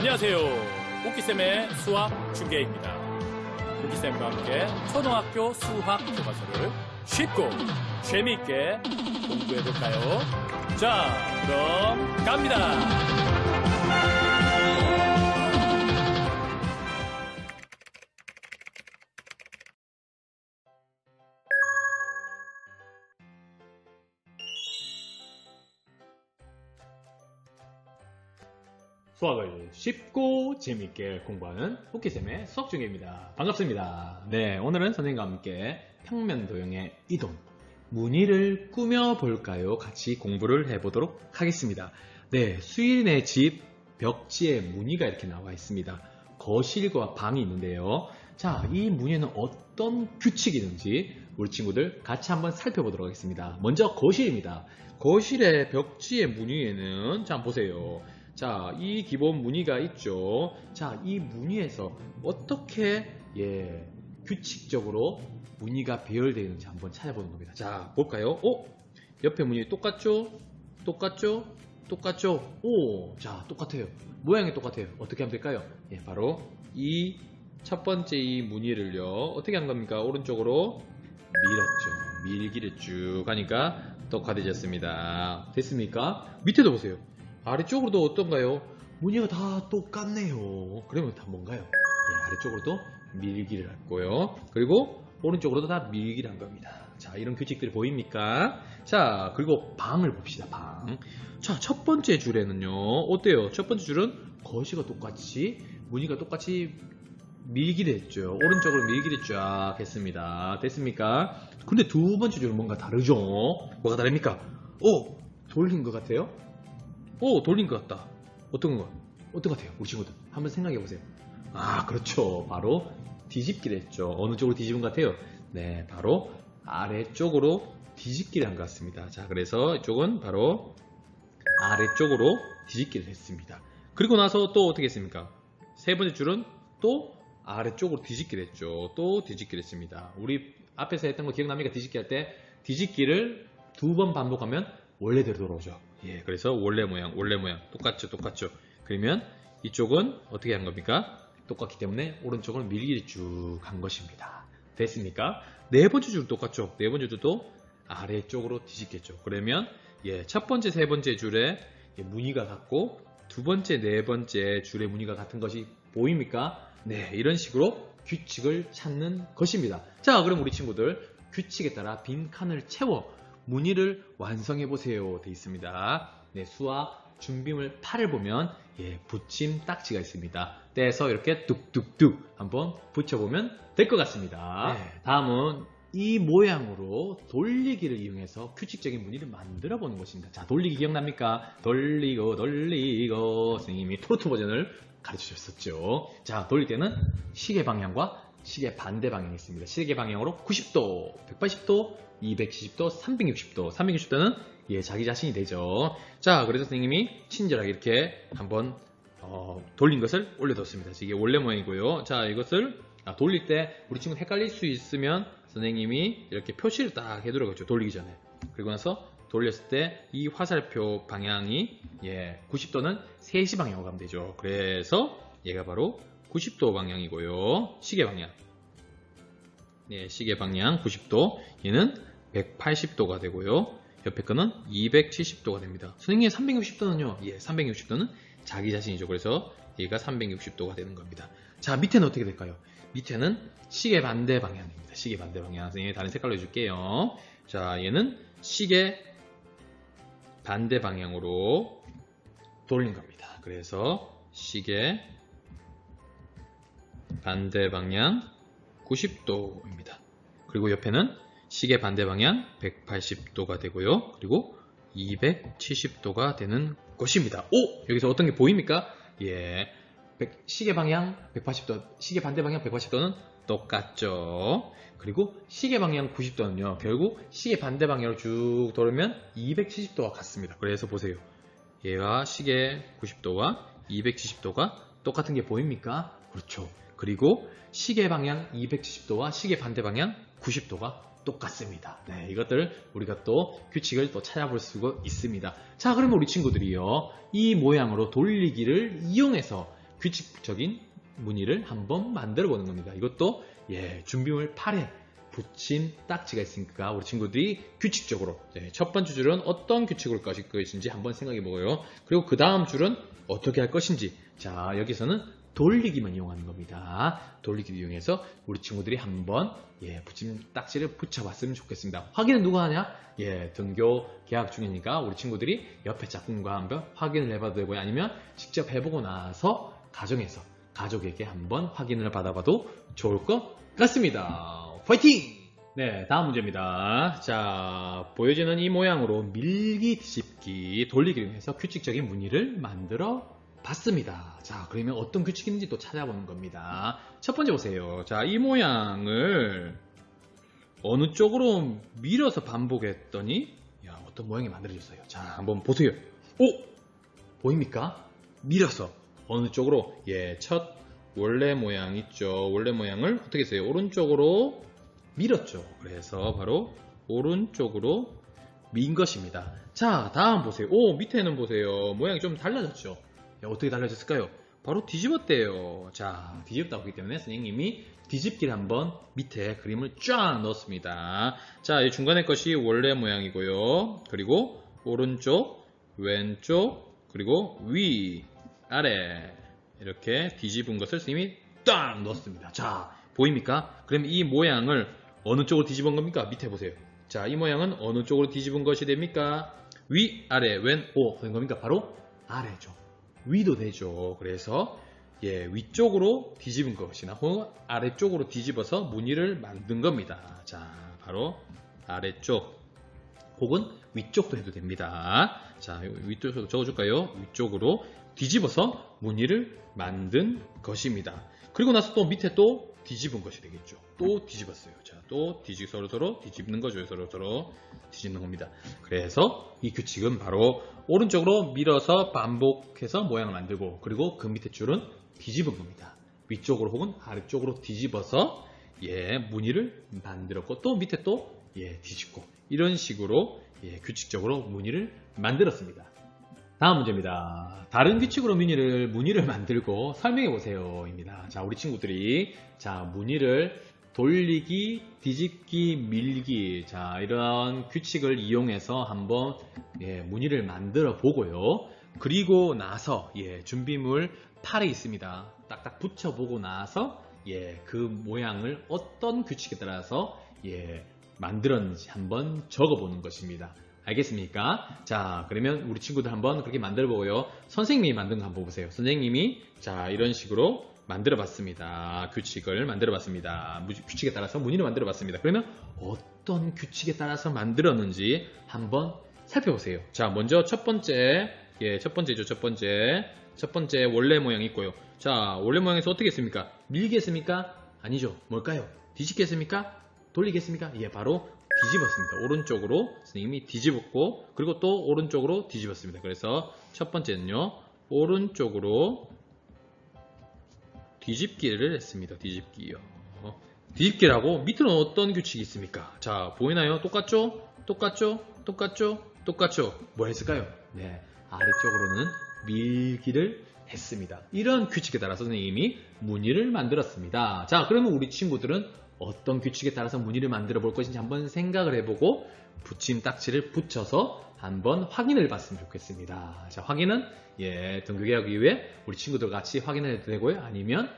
안녕하세요. 오키쌤의 수학 중계입니다. 오키쌤과 함께 초등학교 수학 교과서를 쉽고 재미있게 공부해볼까요? 자, 그럼 갑니다. 수학을 쉽고 재미있게 공부하는 오키쌤의 수학 중계입니다. 반갑습니다. 네, 오늘은 선생님과 함께 평면도형의 이동, 무늬를 꾸며볼까요? 같이 공부를 해보도록 하겠습니다. 네, 수인의 집 벽지에 무늬가 이렇게 나와 있습니다. 거실과 방이 있는데요. 자, 이 무늬는 어떤 규칙이 있는지 우리 친구들 같이 한번 살펴보도록 하겠습니다. 먼저 거실입니다. 거실의 벽지의 무늬에는 자, 보세요. 자, 이 기본 무늬가 있죠. 자, 이 무늬에서 어떻게 규칙적으로 무늬가 배열되어 있는지 한번 찾아보는 겁니다. 자, 볼까요? 옆에 무늬 똑같죠? 똑같죠? 똑같죠? 오, 자, 똑같아요. 모양이 똑같아요. 어떻게 하면 될까요? 바로 이 첫 번째 이 무늬를요, 어떻게 한 겁니까? 오른쪽으로 밀었죠. 밀기를 쭉 하니까 똑같아졌습니다. 됐습니까? 밑에도 보세요. 아래쪽으로도 어떤가요? 무늬가 다 똑같네요. 그러면 다 뭔가요? 아래쪽으로도 밀기를 했고요. 그리고 오른쪽으로도 다 밀기를 한 겁니다. 자, 이런 규칙들이 보입니까? 자, 그리고 방을 봅시다. 방. 자, 첫 번째 줄에는요, 어때요? 첫 번째 줄은 거시가 똑같이, 무늬가 똑같이 밀기를 했죠. 오른쪽으로 밀기를 쫙 했습니다. 됐습니까? 근데 두 번째 줄은 뭔가 다르죠? 뭐가 다릅니까? 돌린 것 같아요? 돌린 것 같다. 어떤 것 같아요? 우리 친구들 한번 생각해 보세요. 아, 그렇죠. 바로 뒤집기를 했죠. 어느 쪽으로 뒤집은 것 같아요? 네, 바로 아래쪽으로 뒤집기를 한 것 같습니다. 자, 그래서 이쪽은 바로 아래쪽으로 뒤집기를 했습니다. 그리고 나서 또 어떻게 했습니까? 세 번째 줄은 또 아래쪽으로 뒤집기를 했죠. 또 뒤집기를 했습니다. 우리 앞에서 했던 거 기억납니까? 뒤집기 할 때 뒤집기를 두 번 반복하면 원래대로 돌아오죠. 그래서 원래 모양 똑같죠. 그러면 이쪽은 어떻게 한 겁니까? 똑같기 때문에 오른쪽은 밀기를 쭉 한 것입니다. 됐습니까? 네 번째 줄은 똑같죠. 네 번째 줄도 아래쪽으로 뒤집겠죠. 그러면 첫 번째, 세 번째 줄에 무늬가 같고 두 번째, 네 번째 줄의 무늬가 같은 것이 보입니까? 네, 이런 식으로 규칙을 찾는 것입니다. 자, 그럼 우리 친구들 규칙에 따라 빈 칸을 채워 무늬를 완성해 보세요. 되어 있습니다. 네, 수학 준비물 8을 보면 붙임 딱지가 있습니다. 떼서 이렇게 뚝뚝뚝 한번 붙여보면 될 것 같습니다. 네, 다음은 이 모양으로 돌리기를 이용해서 규칙적인 무늬를 만들어 보는 것입니다. 자, 돌리기 기억납니까? 돌리고 선생님이 트로트 버전을 가르쳐 주셨었죠. 자, 돌릴 때는 시계 방향과 시계 반대 방향이 있습니다. 시계 방향으로 90도, 180도, 270도, 360도. 360도는 자기 자신이 되죠. 자, 그래서 선생님이 친절하게 이렇게 한번 돌린 것을 올려뒀습니다. 이게 원래 모양이고요. 자, 이것을 돌릴 때 우리 친구 헷갈릴 수 있으면 선생님이 이렇게 표시를 딱 해두라고했죠. 돌리기 전에. 그리고 나서 돌렸을 때 이 화살표 방향이 90도는 3시 방향으로 가면 되죠. 그래서 얘가 바로 90도 방향이고요. 시계 방향. 시계 방향 90도. 얘는 180도가 되고요. 옆에 거는 270도가 됩니다. 선생님 360도는요? 360도는 자기 자신이죠. 그래서 얘가 360도가 되는 겁니다. 자, 밑에는 어떻게 될까요? 밑에는 시계 반대 방향입니다. 시계 반대 방향. 선생님이 다른 색깔로 해줄게요. 자, 얘는 시계 반대 방향으로 돌린 겁니다. 그래서 시계 반대 방향 90도입니다. 그리고 옆에는 시계 반대 방향 180도가 되고요. 그리고 270도가 되는 것입니다. 여기서 어떤 게 보입니까? 시계 방향 180도, 시계 반대 방향 180도는 똑같죠. 그리고 시계 방향 90도는요, 결국 시계 반대 방향으로 쭉 돌으면 270도와 같습니다. 그래서 보세요. 얘가 시계 90도와 270도가 똑같은 게 보입니까? 그렇죠. 그리고 시계 방향 270도와 시계 반대 방향 90도가 똑같습니다. 네, 이것들 우리가 또 규칙을 또 찾아볼 수가 있습니다. 자, 그러면 우리 친구들이요, 이 모양으로 돌리기를 이용해서 규칙적인 무늬를 한번 만들어 보는 겁니다. 이것도 준비물 팔에 붙인 딱지가 있으니까 우리 친구들이 규칙적으로 첫 번째 줄은 어떤 규칙으로 가실 것인지 한번 생각해 보고요. 그리고 그 다음 줄은 어떻게 할 것인지, 자 여기서는 돌리기만 이용하는 겁니다. 돌리기를 이용해서 우리 친구들이 한번 붙임 딱지를 붙여봤으면 좋겠습니다. 확인은 누가 하냐? 등교 개학 중이니까 우리 친구들이 옆에 짝꿍과 한번 확인을 해봐도 되고요. 아니면 직접 해보고 나서 가정에서 가족에게 한번 확인을 받아봐도 좋을 것 같습니다. 파이팅! 네, 다음 문제입니다. 자, 보여지는 이 모양으로 밀기, 뒤집기, 돌리기를 해서 규칙적인 무늬를 만들어 봤습니다. 자, 그러면 어떤 규칙이 있는지 또 찾아보는 겁니다. 첫 번째 보세요. 자, 이 모양을 어느 쪽으로 밀어서 반복했더니 어떤 모양이 만들어졌어요. 자, 한번 보세요. 오! 보입니까? 밀어서 어느 쪽으로? 첫 원래 모양 있죠. 원래 모양을 어떻게 했어요? 오른쪽으로 밀었죠. 그래서 바로 오른쪽으로 민 것입니다. 자, 다음 보세요. 오, 밑에는 보세요. 모양이 좀 달라졌죠. 어떻게 달라졌을까요? 바로 뒤집었대요. 자, 뒤집었다고 하기 때문에 선생님이 뒤집기를 한번 밑에 그림을 쫙 넣었습니다. 자, 이 중간에 것이 원래 모양이고요. 그리고 오른쪽, 왼쪽, 그리고 위, 아래 이렇게 뒤집은 것을 선생님이 딱 넣었습니다. 자, 보입니까? 그럼 이 모양을 어느 쪽으로 뒤집은 겁니까? 밑에 보세요. 자, 이 모양은 어느 쪽으로 뒤집은 것이 됩니까? 위, 아래, 왼, 오 된 겁니까? 바로 아래죠. 위도 되죠. 그래서 위쪽으로 뒤집은 것이나 혹은 아래쪽으로 뒤집어서 무늬를 만든 겁니다. 자, 바로 아래쪽 혹은 위쪽도 해도 됩니다. 자, 위쪽으로 적어줄까요? 위쪽으로 뒤집어서 무늬를 만든 것입니다. 그리고 나서 또 밑에 또 뒤집은 것이 되겠죠. 또 뒤집었어요. 자, 또 서로 뒤집는 거죠. 서로 뒤집는 겁니다. 그래서 이 규칙은 바로 오른쪽으로 밀어서 반복해서 모양을 만들고, 그리고 그 밑에 줄은 뒤집은 겁니다. 위쪽으로 혹은 아래쪽으로 뒤집어서 무늬를 만들었고, 또 밑에 또 뒤집고, 이런 식으로 규칙적으로 무늬를 만들었습니다. 다음 문제입니다. 다른 규칙으로 무늬를 만들고 설명해 보세요 입니다. 자, 우리 친구들이 무늬를 돌리기, 뒤집기, 밀기, 자, 이런 규칙을 이용해서 한번 무늬를 만들어 보고요. 그리고 나서 준비물 팔에 있습니다. 딱딱 붙여보고 나서 그 모양을 어떤 규칙에 따라서 만들었는지 한번 적어보는 것입니다. 알겠습니까? 자, 그러면 우리 친구들 한번 그렇게 만들어 보고요. 선생님이 만든 거 한번 보세요. 선생님이 이런 식으로 만들어 봤습니다. 규칙을 만들어 봤습니다. 규칙에 따라서 무늬를 만들어 봤습니다. 그러면 어떤 규칙에 따라서 만들었는지 한번 살펴보세요. 자, 먼저 첫 번째 원래 모양이 있고요. 자, 원래 모양에서 어떻게 했습니까? 밀기 했습니까? 아니죠. 뭘까요? 뒤집기 했습니까? 돌리기 했습니까? 바로 뒤집었습니다. 오른쪽으로 선생님이 뒤집었고, 그리고 또 오른쪽으로 뒤집었습니다. 그래서 첫 번째는요, 오른쪽으로 뒤집기를 했습니다. 뒤집기요. 뒤집기라고 밑으로는 어떤 규칙이 있습니까? 자, 보이나요? 똑같죠? 뭐 했을까요? 네, 아래쪽으로는 밀기를 했습니다. 이런 규칙에 따라서 선생님이 무늬를 만들었습니다. 자, 그러면 우리 친구들은 어떤 규칙에 따라서 무늬를 만들어 볼 것인지 한번 생각을 해보고 붙임 딱지를 붙여서 한번 확인을 봤으면 좋겠습니다. 자, 확인은 등교 개학 이후에 우리 친구들 같이 확인을 해도 되고요. 아니면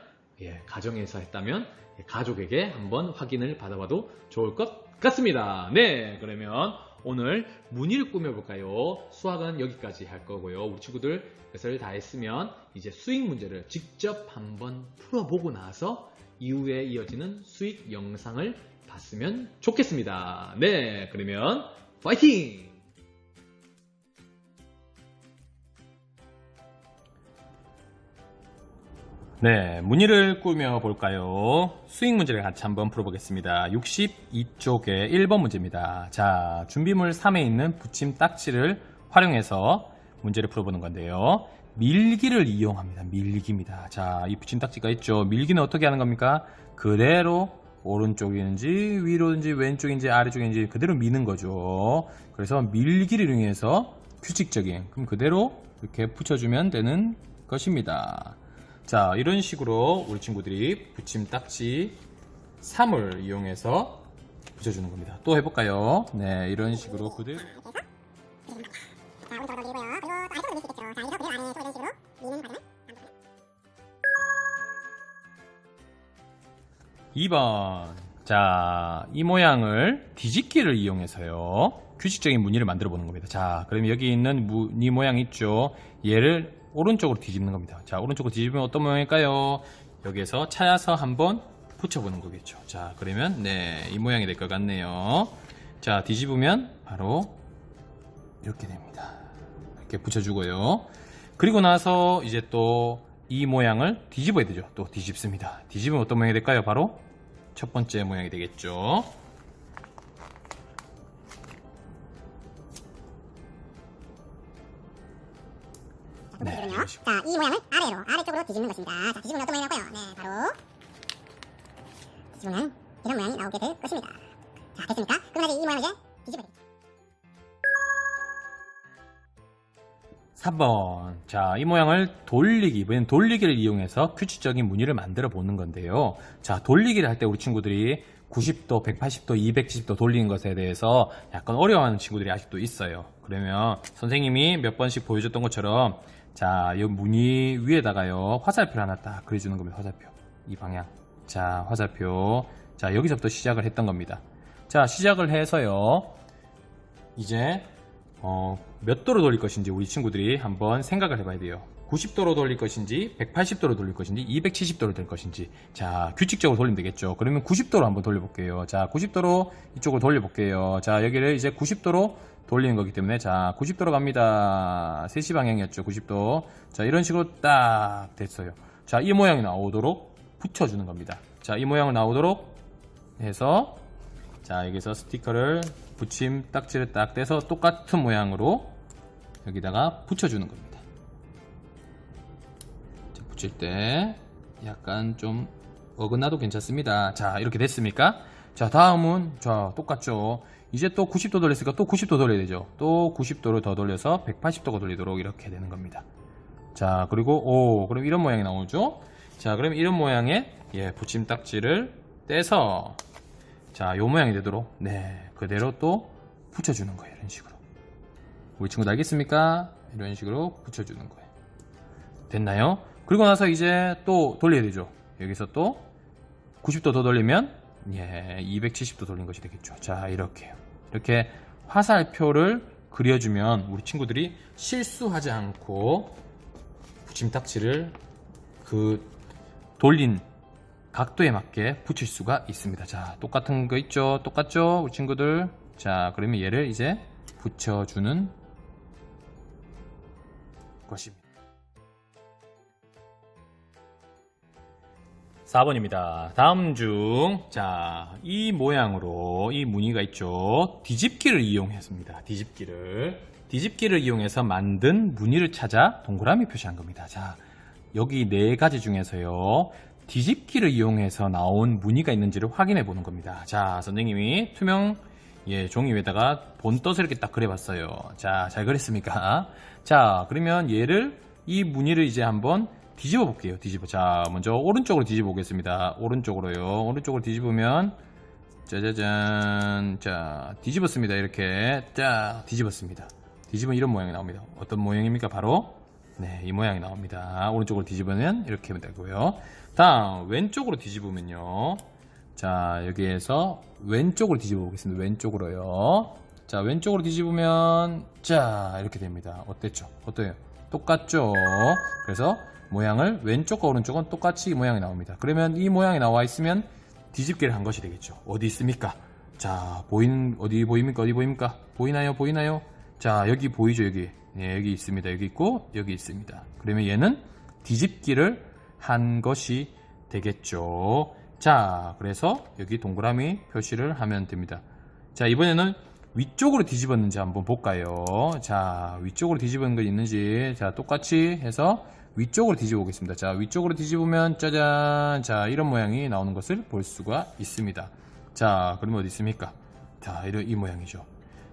가정에서 했다면 가족에게 한번 확인을 받아봐도 좋을 것 같습니다. 네, 그러면 오늘 무늬를 꾸며볼까요? 수학은 여기까지 할 거고요. 우리 친구들 것을 다 했으면 이제 수익 문제를 직접 한번 풀어보고 나서 이후에 이어지는 수익 영상을 봤으면 좋겠습니다. 네, 그러면 파이팅! 네, 무늬를 꾸며볼까요? 수익 문제를 같이 한번 풀어보겠습니다. 62쪽의 1번 문제입니다. 자, 준비물 3에 있는 붙임 딱지를 활용해서 문제를 풀어보는 건데요. 밀기를 이용합니다. 밀기입니다. 자, 이 붙임 딱지가 있죠. 밀기는 어떻게 하는 겁니까? 그대로 오른쪽인지 위로인지 왼쪽인지 아래쪽인지 그대로 미는 거죠. 그래서 밀기를 이용해서 규칙적인, 그럼 그대로 이렇게 붙여주면 되는 것입니다. 자, 이런 식으로 우리 친구들이 붙임딱지 3을 이용해서 붙여주는 겁니다. 또 해볼까요? 네, 이런 식으로 그대로. 자, 오른쪽으로 돌리고요. 그리고 또 아래쪽으로 돌릴 수 있겠죠. 자, 여기서 그대로 안에 또 이런 식으로 미는 과정을 2번. 자, 이 모양을 뒤집기를 이용해서요. 규칙적인 무늬를 만들어 보는 겁니다. 자, 그러면 여기 있는 무늬 모양 있죠? 얘를 오른쪽으로 뒤집는 겁니다. 자, 오른쪽으로 뒤집으면 어떤 모양일까요? 여기에서 찾아서 한번 붙여보는 거겠죠. 자, 그러면 네, 이 모양이 될 것 같네요. 자, 뒤집으면 바로 이렇게 됩니다. 이렇게 붙여주고요. 그리고 나서 이제 또 이 모양을 뒤집어야 되죠. 또 뒤집습니다. 뒤집으면 어떤 모양이 될까요? 바로 첫 번째 모양이 되겠죠. 네, 이런 식으로. 자, 이 모양을 아래쪽으로 뒤집는 것입니다. 자, 뒤집으면 어떤 모양이 나올까요? 네, 바로 뒤집으면 이런 모양이 나오게 될 것입니다. 자, 됐습니까? 그럼 이제 이 모양을 이제 뒤집어야 되겠죠. 3번. 자, 이 모양을 돌리기. 이번엔 돌리기를 이용해서 규칙적인 무늬를 만들어 보는 건데요. 자, 돌리기를 할 때 우리 친구들이 90도, 180도, 270도 돌리는 것에 대해서 약간 어려워하는 친구들이 아직도 있어요. 그러면 선생님이 몇 번씩 보여줬던 것처럼 자, 이 무늬 위에다가요, 화살표를 하나 딱 그려주는 겁니다. 화살표. 이 방향. 자, 화살표. 자, 여기서부터 시작을 했던 겁니다. 자, 시작을 해서요, 이제 몇 도로 돌릴 것인지 우리 친구들이 한번 생각을 해봐야 돼요. 90도로 돌릴 것인지 180도로 돌릴 것인지 270도로 돌릴 것인지. 자, 규칙적으로 돌리면 되겠죠. 그러면 90도로 한번 돌려볼게요. 자, 90도로 이쪽으로 돌려볼게요. 자, 여기를 이제 90도로 돌리는 거기 때문에 자, 90도로 갑니다. 3시 방향이었죠. 90도. 자, 이런 식으로 딱 됐어요. 자, 이 모양이 나오도록 붙여주는 겁니다. 자, 이 모양을 나오도록 해서 자, 여기서 스티커를 붙임 딱지를 딱 떼서 똑같은 모양으로 여기다가 붙여주는 겁니다. 자, 붙일 때 약간 좀 어긋나도 괜찮습니다. 자, 이렇게 됐습니까? 자, 다음은 자, 똑같죠. 이제 또 90도 돌렸으니까 또 90도 돌려야 되죠. 또 90도를 더 돌려서 180도가 돌리도록 이렇게 되는 겁니다. 자, 그리고 그럼 이런 모양이 나오죠. 자, 그럼 이런 모양의 붙임 딱지를 떼서 자, 요 모양이 되도록 네, 그대로 또 붙여주는 거예요. 이런 식으로. 우리 친구들 알겠습니까? 이런 식으로 붙여주는 거예요. 됐나요? 그리고 나서 이제 또 돌려야 되죠. 여기서 또 90도 더 돌리면 270도 돌린 것이 되겠죠. 자, 이렇게요. 이렇게 화살표를 그려주면 우리 친구들이 실수하지 않고 붙임딱지를 그 돌린 각도에 맞게 붙일 수가 있습니다. 자, 똑같은 거 있죠? 똑같죠? 우리 친구들. 자, 그러면 얘를 이제 붙여주는 것입니다. 4번입니다. 다음 중, 자, 이 모양으로 이 무늬가 있죠? 뒤집기를 이용했습니다. 뒤집기를 이용해서 만든 무늬를 찾아 동그라미 표시한 겁니다. 자, 여기 4가지 중에서요, 뒤집기를 이용해서 나온 무늬가 있는지를 확인해 보는 겁니다. 자, 선생님이 투명 종이 위에다가 본떠서 이렇게 딱 그려봤어요. 자, 잘 그렸습니까? 자, 그러면 이 무늬를 이제 한번 뒤집어 볼게요. 자, 먼저 오른쪽으로 뒤집어 보겠습니다. 오른쪽으로요. 오른쪽으로 뒤집으면 짜자잔. 자, 뒤집었습니다. 이렇게 자, 뒤집었습니다. 뒤집으면 이런 모양이 나옵니다. 어떤 모양입니까? 바로 네, 이 모양이 나옵니다. 오른쪽으로 뒤집으면 이렇게 하면 되고요. 다음 왼쪽으로 뒤집으면요. 자, 여기에서 왼쪽으로 뒤집어 보겠습니다. 왼쪽으로요. 자, 왼쪽으로 뒤집으면 자, 이렇게 됩니다. 어땠죠? 어때요? 똑같죠? 그래서 모양을 왼쪽과 오른쪽은 똑같이 이 모양이 나옵니다. 그러면 이 모양이 나와 있으면 뒤집기를 한 것이 되겠죠. 어디 있습니까? 자, 어디 보입니까? 보이나요? 자, 여기 보이죠? 여기. 네, 여기 있습니다. 여기 있고 여기 있습니다. 그러면 얘는 뒤집기를 한 것이 되겠죠. 자, 그래서 여기 동그라미 표시를 하면 됩니다. 자, 이번에는 위쪽으로 뒤집었는지 한번 볼까요? 자, 위쪽으로 뒤집은 거 있는지 자, 똑같이 해서 위쪽으로 뒤집어 보겠습니다. 자, 위쪽으로 뒤집으면 짜잔. 자, 이런 모양이 나오는 것을 볼 수가 있습니다. 자, 그러면 어디 있습니까? 자, 이 모양이죠.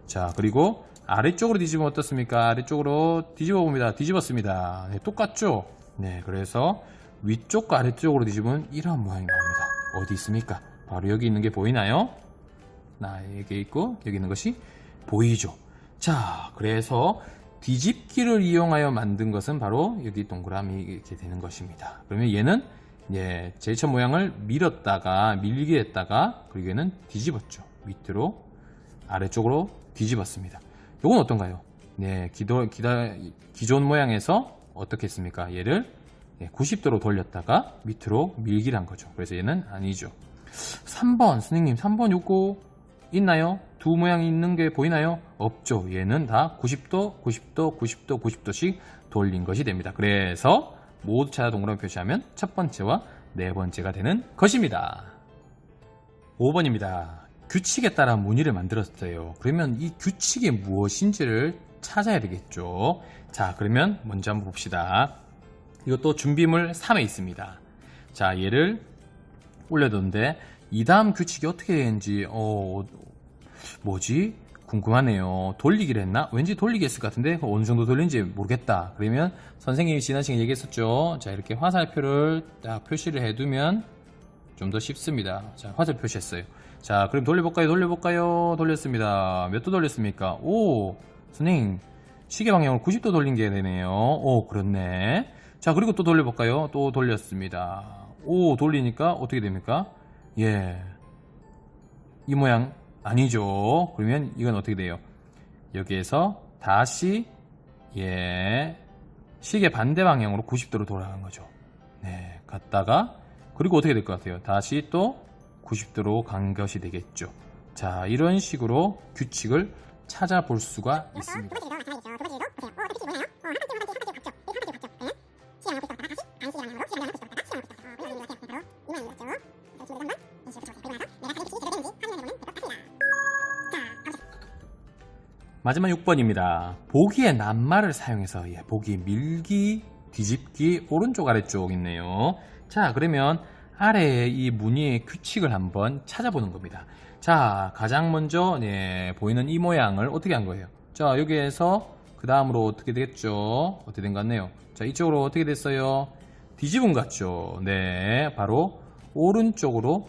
자, 그리고 아래쪽으로 뒤집으면 어떻습니까? 아래쪽으로 뒤집어 봅니다. 뒤집었습니다. 네, 똑같죠? 네, 그래서 위쪽과 아래쪽으로 뒤집으면 이런 모양이 나옵니다. 어디 있습니까? 바로 여기 있는 게 보이나요? 여기 있고 여기 있는 것이 보이죠. 자, 그래서 뒤집기를 이용하여 만든 것은 바로 여기 동그라미 이렇게 되는 것입니다. 그러면 얘는 제일 첫 모양을 밀었다가 밀게 했다가 그리고 얘는 뒤집었죠. 밑으로 아래쪽으로 뒤집었습니다. 요건 어떤가요? 기존 모양에서 어떻게 했습니까? 얘를 90도로 돌렸다가 밑으로 밀기를 한 거죠. 그래서 얘는 아니죠. 3번 선생님 3번 요거 있나요? 두 모양이 있는 게 보이나요? 없죠. 얘는 다 90도 90도 90도 90도씩 돌린 것이 됩니다. 그래서 모두 찾아 동그라미 표시하면 첫 번째와 네 번째가 되는 것입니다. 5번입니다. 규칙에 따라 무늬를 만들었어요. 그러면 이 규칙이 무엇인지를 찾아야 되겠죠. 자, 그러면 먼저 한번 봅시다. 이것도 준비물 3에 있습니다. 자, 얘를 올려뒀는데 이 다음 규칙이 어떻게 되는지 뭐지? 궁금하네요. 돌리기를 했나? 왠지 돌리기 했을 것 같은데 어느 정도 돌린지 모르겠다. 그러면 선생님이 지난 시간에 얘기했었죠. 자, 이렇게 화살표를 딱 표시를 해두면 좀 더 쉽습니다. 자, 화살표 표시했어요. 자, 그럼 돌려볼까요? 돌렸습니다. 몇 도 돌렸습니까? 오, 선생님 시계 방향으로 90도 돌린 게 되네요. 오, 그렇네. 자, 그리고 또 돌려볼까요? 또 돌렸습니다. 오, 돌리니까 어떻게 됩니까? 이 모양 아니죠. 그러면 이건 어떻게 돼요? 여기에서 다시 시계 반대 방향으로 90도로 돌아간 거죠. 갔다가 그리고 어떻게 될 것 같아요? 다시 또 90도로 간 것이 되겠죠. 자, 이런 식으로 규칙을 찾아볼 수가 있습니다. 두 번째도 마찬가지죠. 두 번째도 보세요. 규칙이 뭐예요? 한 번째 같죠? 시계 방향으로 시계 방향으로 시계 방향으로 마지막 6번입니다. 보기의 낱말을 사용해서 보기 밀기, 뒤집기, 오른쪽 아래쪽 있네요. 자, 그러면 아래에 이 무늬의 규칙을 한번 찾아보는 겁니다. 자, 가장 먼저 보이는 이 모양을 어떻게 한 거예요? 자, 여기에서 그 다음으로 어떻게 되겠죠? 어떻게 된 것 같네요. 자, 이쪽으로 어떻게 됐어요? 뒤집은 것 같죠? 바로 오른쪽으로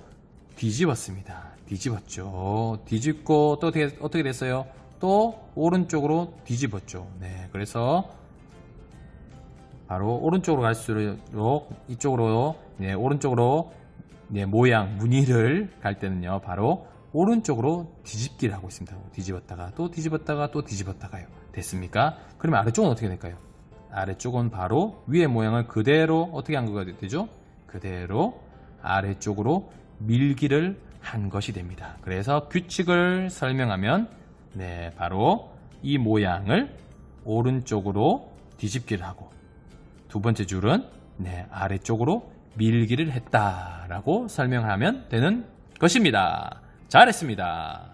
뒤집었습니다. 뒤집었죠. 뒤집고 또 어떻게 됐어요? 또 오른쪽으로 뒤집었죠. 그래서 바로 오른쪽으로 갈수록 이쪽으로 오른쪽으로 모양 무늬를 갈 때는요 바로 오른쪽으로 뒤집기를 하고 있습니다. 뒤집었다가 또 뒤집었다가 또 뒤집었다가요. 됐습니까? 그러면 아래쪽은 어떻게 될까요? 아래쪽은 바로 위의 모양을 그대로 어떻게 한 거가 되죠? 그대로 아래쪽으로 밀기를 한 것이 됩니다. 그래서 규칙을 설명하면 바로 이 모양을 오른쪽으로 뒤집기를 하고 두 번째 줄은 아래쪽으로 밀기를 했다라고 설명하면 되는 것입니다. 잘했습니다.